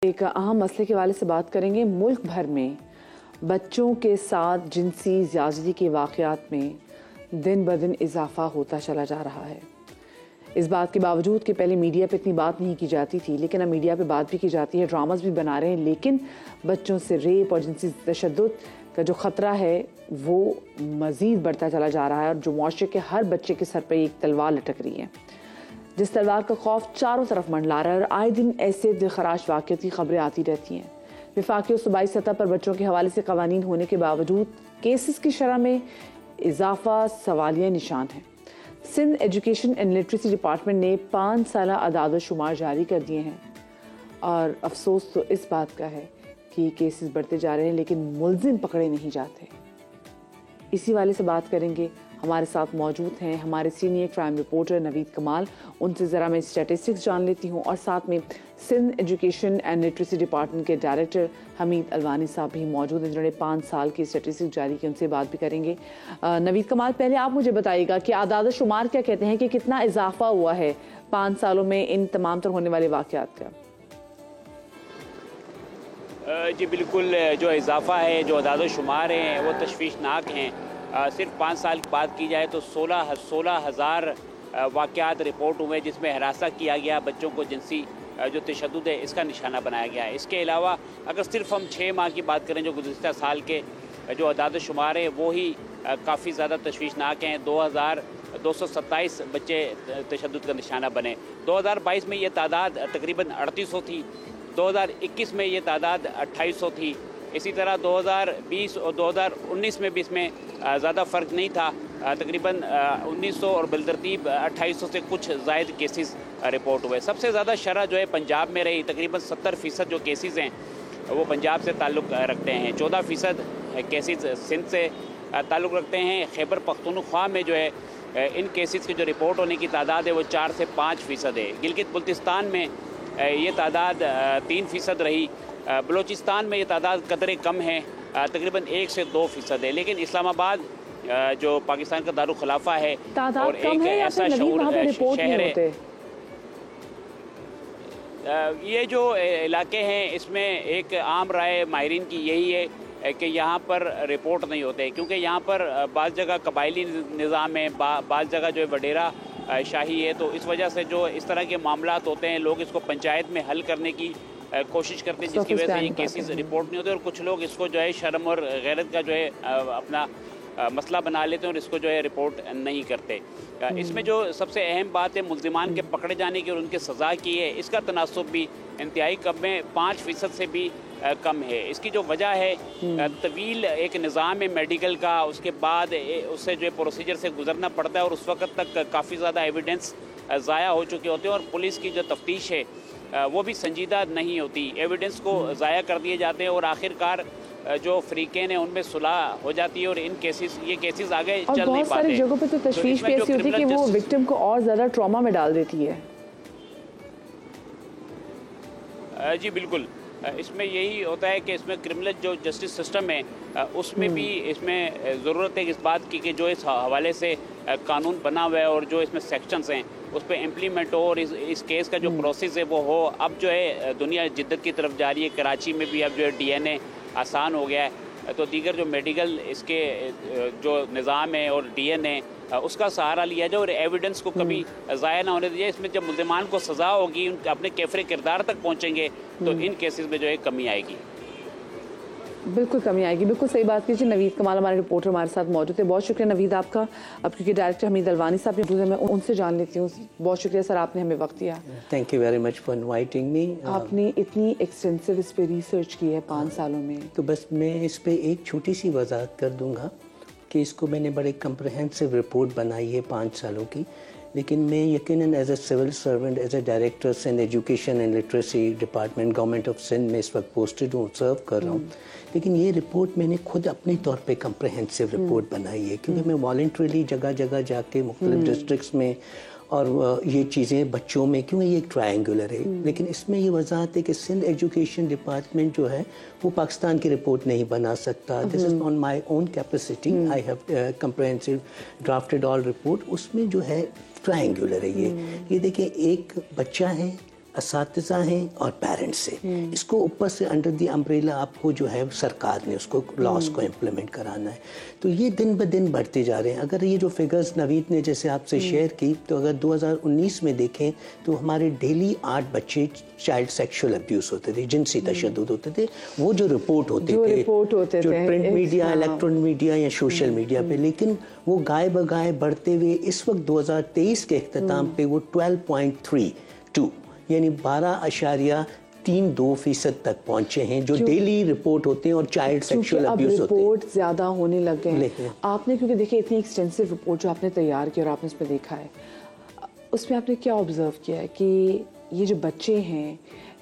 ایک اہم مسئلے کے حوالے سے بات کریں گے. ملک بھر میں بچوں کے ساتھ جنسی زیادتی کے واقعات میں دن بدن اضافہ ہوتا چلا جا رہا ہے. اس بات کے باوجود کہ پہلے میڈیا پہ اتنی بات نہیں کی جاتی تھی، لیکن اب میڈیا پہ بات بھی کی جاتی ہے، ڈراماز بھی بنا رہے ہیں، لیکن بچوں سے ریپ اور جنسی تشدد کا جو خطرہ ہے وہ مزید بڑھتا چلا جا رہا ہے، اور جو معاشرے کے ہر بچے کے سر پہ ایک تلوار لٹک رہی ہے، جس تلوار کا خوف چاروں طرف منڈلا رہا ہے. اور آئے دن ایسے دلخراش واقعات کی خبریں آتی رہتی ہیں. وفاقی اور صوبائی سطح پر بچوں کے حوالے سے قوانین ہونے کے باوجود کیسز کی شرح میں اضافہ سوالیہ نشان ہے. Sindh education and literacy department نے 5 سالہ اعداد و شمار جاری کر دیے ہیں، اور افسوس تو اس بات کا ہے کہ کیسز بڑھتے جا رہے ہیں لیکن ملزم پکڑے نہیں جاتے. اسی والے سے بات کریں گے. ہمارے ساتھ موجود ہیں ہمارے سینئر کرائم رپورٹر نوید کمال. ان سے ذرا میں اسٹیٹسٹکس جان لیتی ہوں، اور ساتھ میں Sindh education and literacy department کے ڈائریکٹر حمید الوانی صاحب بھی موجود ہیں جنہوں نے 5 سال کی اسٹیٹسٹکس جاری کی. ان سے بات بھی کریں گے. نوید کمال، پہلے آپ مجھے بتائیے گا کہ اعداد و شمار کیا کہتے ہیں کہ کتنا اضافہ ہوا ہے 5 سالوں میں ان تمام تر ہونے والے واقعات کا؟ جی بالکل، جو اضافہ ہے، جو اعداد و شمار ہیں وہ تشویشناک ہیں. صرف 5 سال کی بات کی جائے تو 16,000 واقعات رپورٹ ہوئے جس میں ہراساں کیا گیا، بچوں کو جنسی جو تشدد ہے اس کا نشانہ بنایا گیا ہے. اس کے علاوہ اگر صرف ہم 6 ماہ کی بات کریں جو گزشتہ سال کے جو اعداد و شمار ہیں وہی کافی زیادہ تشویشناک ہیں. 2,227 بچے تشدد کا نشانہ بنے. 2022 میں یہ تعداد تقریباً 3800 تھی. 2021 میں یہ تعداد 2800 تھی. اسی طرح 2020 اور 2019 میں بھی اس میں زیادہ فرق نہیں تھا. تقریباً 1900 اور بالترتیب 2800 سے کچھ زائد کیسز رپورٹ ہوئے. سب سے زیادہ شرح جو ہے پنجاب میں رہی. تقریباً 70% جو کیسز ہیں وہ پنجاب سے تعلق رکھتے ہیں. 14% کیسز سندھ سے تعلق رکھتے ہیں. خیبر پختونخوا میں جو ہے ان کیسز کی جو رپورٹ ہونے کی تعداد ہے وہ 4 سے 5% ہے. گلگت بلتستان میں یہ تعداد 3% رہی. بلوچستان میں یہ تعداد قدرے کم ہے، تقریباً 1 سے 2% ہے. لیکن اسلام آباد جو پاکستان کا دارالخلافہ ہے اور ایک ایسا شہر ہے، یہ جو علاقے ہیں اس میں ایک عام رائے ماہرین کی یہی ہے کہ یہاں پر رپورٹ نہیں ہوتے، کیونکہ یہاں پر بعض جگہ قبائلی نظام ہے، بعض جگہ جو ہے وڈیرا شاہی ہے. تو اس وجہ سے جو اس طرح کے معاملات ہوتے ہیں لوگ اس کو پنچایت میں حل کرنے کی کوشش کرتے ہیں، جس کی وجہ سے یہ کیسز رپورٹ نہیں ہوتے. اور کچھ لوگ اس کو جو ہے شرم اور غیرت کا جو ہے اپنا مسئلہ بنا لیتے ہیں اور اس کو جو ہے رپورٹ نہیں کرتے. اس میں جو سب سے اہم بات ہے ملزمان کے پکڑے جانے کی اور ان کے سزا کی ہے، اس کا تناسب بھی انتہائی کم ہے، 5% سے بھی کم ہے. اس کی جو وجہ ہے طویل ایک نظام ہے میڈیکل کا، اس کے بعد اس سے جو ہے پروسیجر سے گزرنا پڑتا ہے اور اس وقت تک کافی زیادہ ایویڈنس ضائع ہو چکے ہوتے ہیں اور پولیس کی جو تفتیش ہے وہ بھی سنجیدہ نہیں ہوتی. ایویڈنس کو ضائع کر دیے جاتے ہیں اور آخر کار جو فریقین ہیں ان میں صلح ہو جاتی ہے اور یہ کیسز آگے چل نہیں پاتے. بہت ساری جگہوں پہ تو تشویش بھی ایسی ہوتی ہے کہ وہ وکٹم کو اور زیادہ ٹراما میں ڈال دیتی ہے. جی بالکل، اس میں یہی ہوتا ہے کہ اس میں کرمنل جو جسٹس سسٹم ہے اس میں بھی اس میں ضرورت ہے اس بات کی کہ جو اس حوالے سے قانون بنا ہوا ہے اور جو اس میں سیکشنز ہیں اس پہ امپلیمنٹ ہو اور اس کیس کا جو پروسیس ہے وہ ہو. اب جو ہے دنیا جدت کی طرف جاری ہے. کراچی میں بھی اب جو ہے DNA آسان ہو گیا ہے، تو دیگر جو میڈیکل اس کے جو نظام ہے اور DNA اس کا سہارا لیا جائے اور ایویڈنس کو کبھی ضائع نہ ہونے دیا. اس میں جب ملزمان کو سزا ہوگی، ان اپنے کیفر کردار تک پہنچیں گے تو ان کیسز میں جو ہے کمی آئے گی. بالکل کمی آئے گی. بالکل صحیح بات کیجیے. نوید کمال ہمارے رپورٹر ہمارے ساتھ موجود ہے. بہت شکریہ نوید آپ کا. اب کیونکہ ڈائریکٹر حمید الوانی صاحب موجود ہیں، میں ان سے جان لیتی ہوں. بہت شکریہ سر، آپ نے ہمیں وقت دیا. Thank you very much for inviting me. آپ نے اتنی ایکسٹینسو اس پہ ریسرچ کی ہے 5 سالوں میں. تو بس میں اس پہ ایک چھوٹی سی وضاحت کر دوں گا کہ اس کو میں نے بڑے کمپریہنسو رپورٹ بنائی ہے 5 سالوں کی، لیکن میں یقیناً as a civil servant, as a director Sindh education and literacy department government of Sindh میں اس وقت پوسٹڈ ہوں، سرو کر رہا ہوں. لیکن یہ رپورٹ میں نے خود اپنے طور پہ کمپریہنسو رپورٹ بنائی ہے، کیونکہ میں والنٹریلی جگہ جگہ جا کے مختلف ڈسٹرکٹس میں اور یہ چیزیں بچوں میں، کیوں یہ ایک ٹرائنگولر ہے. لیکن اس میں یہ وضاحت ہے کہ سندھ ایجوکیشن ڈپارٹمنٹ جو ہے وہ پاکستان کی رپورٹ نہیں بنا سکتا. This is on my own capacity. I have comprehensive drafted all report. اس میں جو ہے ٹرائنگولر ہے. یہ دیکھیں، ایک بچہ ہے اساتذہ ہیں اور پیرنٹس ہیں. اس کو اوپر سے انڈر دی امبریلا آپ کو جو ہے سرکار نے اس کو لاس کو امپلیمنٹ کرانا ہے. تو یہ دن بدن بڑھتے جا رہے ہیں. اگر یہ جو فگرز نوید نے جیسے آپ سے شیئر کی تو اگر 2019 میں دیکھیں تو ہمارے ڈیلی 8 بچے چائلڈ سیکشول ابیوز ہوتے تھے, جنسی تشدد ہوتے تھے. وہ جو رپورٹ ہوتے تھے جو پرنٹ میڈیا, الیکٹرانک میڈیا یا سوشل میڈیا پہ, لیکن وہ گائے بگائے بڑھتے ہوئے اس وقت 2023 کے اختتام پہ وہ 12.32 یعنی 12.32% تک پہنچے ہیں جو ڈیلی رپورٹ ہوتے ہیں اور چائلڈ سیکشول ابیوز ہوتے ہیں. رپورٹ زیادہ ہونے لگ گئے آپ نے, کیونکہ دیکھیں اتنی ایکسٹینسو رپورٹ جو آپ نے تیار کی اور آپ نے اس پہ دیکھا ہے, اس میں آپ نے کیا آبزرو کیا ہے کہ یہ جو بچے ہیں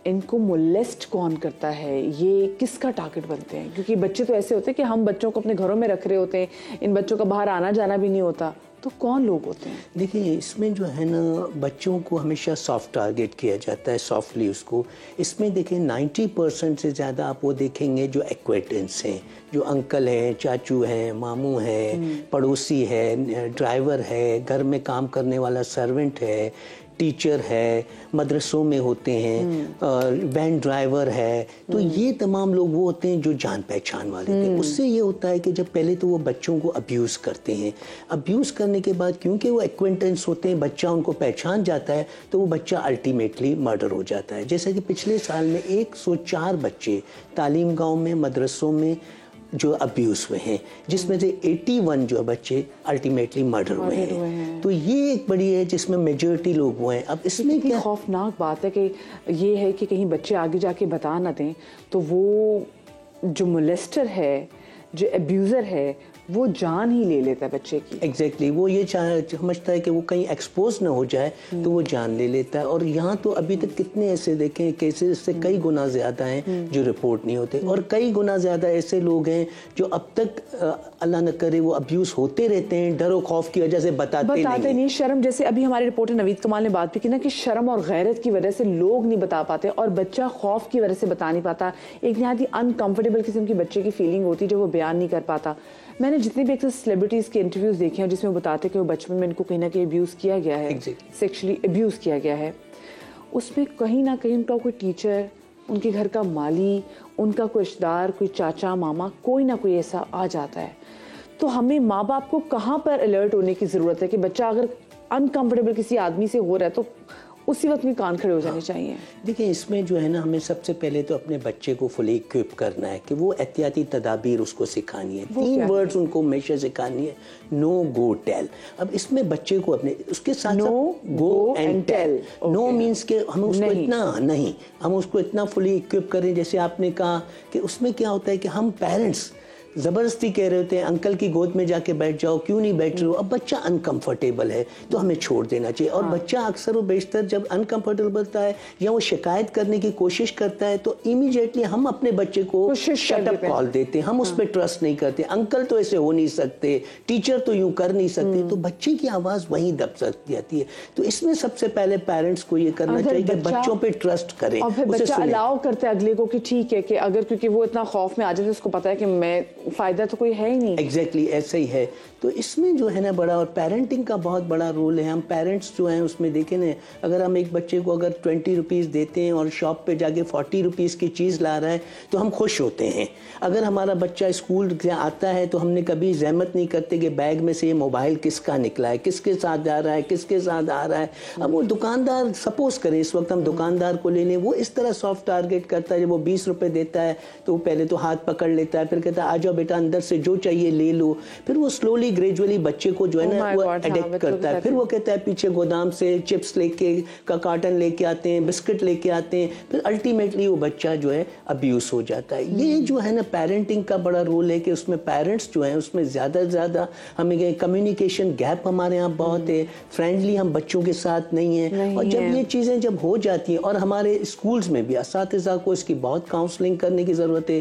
ان کو مولیسٹ کون کرتا ہے, یہ کس کا ٹارگٹ بنتے ہیں؟ کیونکہ بچے تو ایسے ہوتے ہیں کہ ہم بچوں کو اپنے گھروں میں رکھ رہے ہوتے ہیں, ان بچوں کا باہر آنا جانا بھی نہیں ہوتا, تو کون لوگ ہوتے ہیں؟ دیکھیں اس میں جو ہے نا بچوں کو ہمیشہ سافٹ ٹارگٹ کیا جاتا ہے, سافٹلی اس کو. اس میں دیکھیں 90% سے زیادہ آپ وہ دیکھیں گے جو ایکویٹنس ہیں, جو انکل ہیں, چاچو ہیں, ماموں ہیں, پڑوسی ہے, ڈرائیور ہے, گھر میں کام کرنے والا سرونٹ ہے, ٹیچر ہے, مدرسوں میں ہوتے ہیں, وین ڈرائیور ہے. تو یہ تمام لوگ وہ ہوتے ہیں جو جان پہچان والے تھے. اس سے یہ ہوتا ہے کہ جب پہلے تو وہ بچوں کو ابیوز کرتے ہیں, ابیوز کرنے کے بعد کیونکہ وہ ایکوینٹنس ہوتے ہیں, بچہ ان کو پہچان جاتا ہے, تو وہ بچہ الٹیمیٹلی مرڈر ہو جاتا ہے. جیسا کہ پچھلے سال میں 104 بچے تعلیم گاؤں میں, مدرسوں میں جو ابیوز ہوئے ہیں, جس میں سے 81 جو بچے الٹیمیٹلی مرڈر ہوئے ہیں. تو یہ ایک بڑی ہے جس میں میجورٹی لوگ ہوئے ہیں. اب اس میں کیا خوفناک بات ہے کہ یہ ہے کہ کہیں بچے آگے جا کے بتا نہ دیں تو وہ جو مولیسٹر ہے, جو ابیوزر ہے, وہ جان ہی لے لیتا ہے بچے کی. ایگزیکٹلی وہ یہ سمجھتا ہے کہ وہ کہیں ایکسپوز نہ ہو جائے تو وہ جان لے لیتا ہے. اور یہاں تو ابھی تک کتنے ایسے دیکھیں کیسز سے کئی گنا زیادہ ہیں جو رپورٹ نہیں ہوتے, اور کئی گنا زیادہ ایسے لوگ ہیں جو اب تک اللہ نہ کرے وہ ابیوز ہوتے رہتے ہیں, ڈر و خوف کی وجہ سے بتاتے نہیں. شرم, جیسے ابھی ہمارے رپورٹر نوید کمال نے بات بھی کی نا کہ شرم اور غیرت کی وجہ سے لوگ نہیں بتا پاتے اور بچہ خوف کی وجہ سے بتا نہیں پاتا. ایک نہایت ہی انکمفرٹیبل قسم کی بچے کی فیلنگ ہوتی ہے جو وہ بیان نہیں کر پاتا. میں نے جتنے بھی اکثر سیلیبریٹیز کے انٹرویوز دیکھے ہیں جس میں وہ بتاتے کہ وہ بچپن میں ان کو کہیں نہ کہیں ابیوز کیا گیا ہے, سیکشلی ابیوز کیا گیا ہے. اس میں کہیں نہ کہیں ان کا کوئی ٹیچر, ان کے گھر کا مالی, ان کا کوئی رشتہ دار, کوئی چاچا ماما, کوئی نہ کوئی ایسا آ جاتا ہے. تو ہمیں ماں باپ کو کہاں پر الرٹ ہونے کی ضرورت ہے کہ بچہ اگر انکمفرٹیبل کسی آدمی سے ہو رہا ہے تو اسی وقت میں کان کھڑے ہو جانے چاہیے؟ دیکھیں اس میں جو ہے نا ہمیں سب سے پہلے تو اپنے بچے کو فلی اکوپ کرنا ہے کہ وہ احتیاطی تدابیر اس کو سکھانی ہے. 3 ورڈز ان کو ہمیشہ سکھانی ہے, نو, گو, ٹیل. اب اس میں بچے کو اپنے اس کے ساتھ no, go and tell. No means کہ ہم اس کو اتنا نہیں, ہم اس کو اتنا فلی اکوپ کریں. جیسے آپ نے کہا کہ اس میں کیا ہوتا ہے کہ ہم پیرنٹس زبردستی کہہ رہے ہوتے ہیں انکل کی گود میں جا کے بیٹھ جاؤ, کیوں نہیں بیٹھ رہے ہو. اب بچہ انکمفرٹیبل ہے تو ہمیں چھوڑ دینا چاہیے. اور بچہ اکثر و بیشتر جب انکمفرٹیبل ہوتا ہے یا وہ شکایت کرنے کی کوشش کرتا ہے تو امیڈیٹلی ہم اپنے بچے کو شٹ اپ کال دیتے ہیں, ہم اس پہ ٹرسٹ نہیں کرتے. انکل تو ایسے ہو نہیں سکتے, ٹیچر تو یوں کر نہیں سکتے. تو بچے کی آواز وہیں دب سکتی جاتی ہے. تو اس میں سب سے پہلے پیرنٹس کو یہ کرنا چاہیے کہ بچوں پہ ٹرسٹ کریں. اور پھر بچہ الاؤ کرتا ہے اگلے کو کہ ٹھیک ہے, کہ اگر کیونکہ وہ اتنا خوف میں آ جاتا ہے, اس کو پتا ہے کہ میں فائدہ تو کوئی ہے ہی نہیں. ایگزیکٹلی ایسا ہی ہے. تو اس میں جو ہے نا بڑا اور پیرنٹنگ کا بہت بڑا رول ہے. ہم پیرنٹس جو ہیں اس میں دیکھیں نا, اگر ہم ایک بچے کو اگر 20 روپیز دیتے ہیں اور شاپ پہ جا کے 40 روپیز کی چیز لا رہا ہے تو ہم خوش ہوتے ہیں. اگر ہمارا بچہ اسکول سے آتا ہے تو ہم نے کبھی زحمت نہیں کرتے کہ بیگ میں سے یہ موبائل کس کا نکلا ہے, کس کے ساتھ جا رہا ہے, کس کے ساتھ آ رہا ہے. اب وہ دکاندار سپوز کریں اس وقت ہم دکاندار کو لے لیں, وہ اس طرح سافٹ ٹارگٹ کرتا ہے. جب وہ 20 روپے دیتا ہے تو وہ پہلے تو ہاتھ پکڑ لیتا ہے, پھر کہتا ہے آ جاؤ بیٹا اندر سے جو چاہیے لے لو. پھر وہ سلولی گریجولی بچے کو جو ہے نا وہ ایڈکٹ کرتا ہے. پھر وہ کہتا ہے پیچھے گودام سے چپس لے کے کا کارٹن لے کے آتے ہیں, بسکٹ لے کے آتے ہیں. پھر الٹیمیٹلی وہ بچہ جو ہے ابیوز ہو جاتا ہے. یہ جو ہے نا پیرنٹنگ کا بڑا رول ہے کہ اس میں پیرنٹس جو ہیں اس میں زیادہ سے زیادہ ہمیں کمیونیکیشن گیپ ہمارے یہاں بہت ہے, فرینڈلی ہم بچوں کے ساتھ نہیں ہیں. اور جب یہ چیزیں جب ہو جاتی ہیں, اور ہمارے اسکولز میں بھی اساتذہ کو اس کی بہت کاؤنسلنگ کرنے کی ضرورت ہے.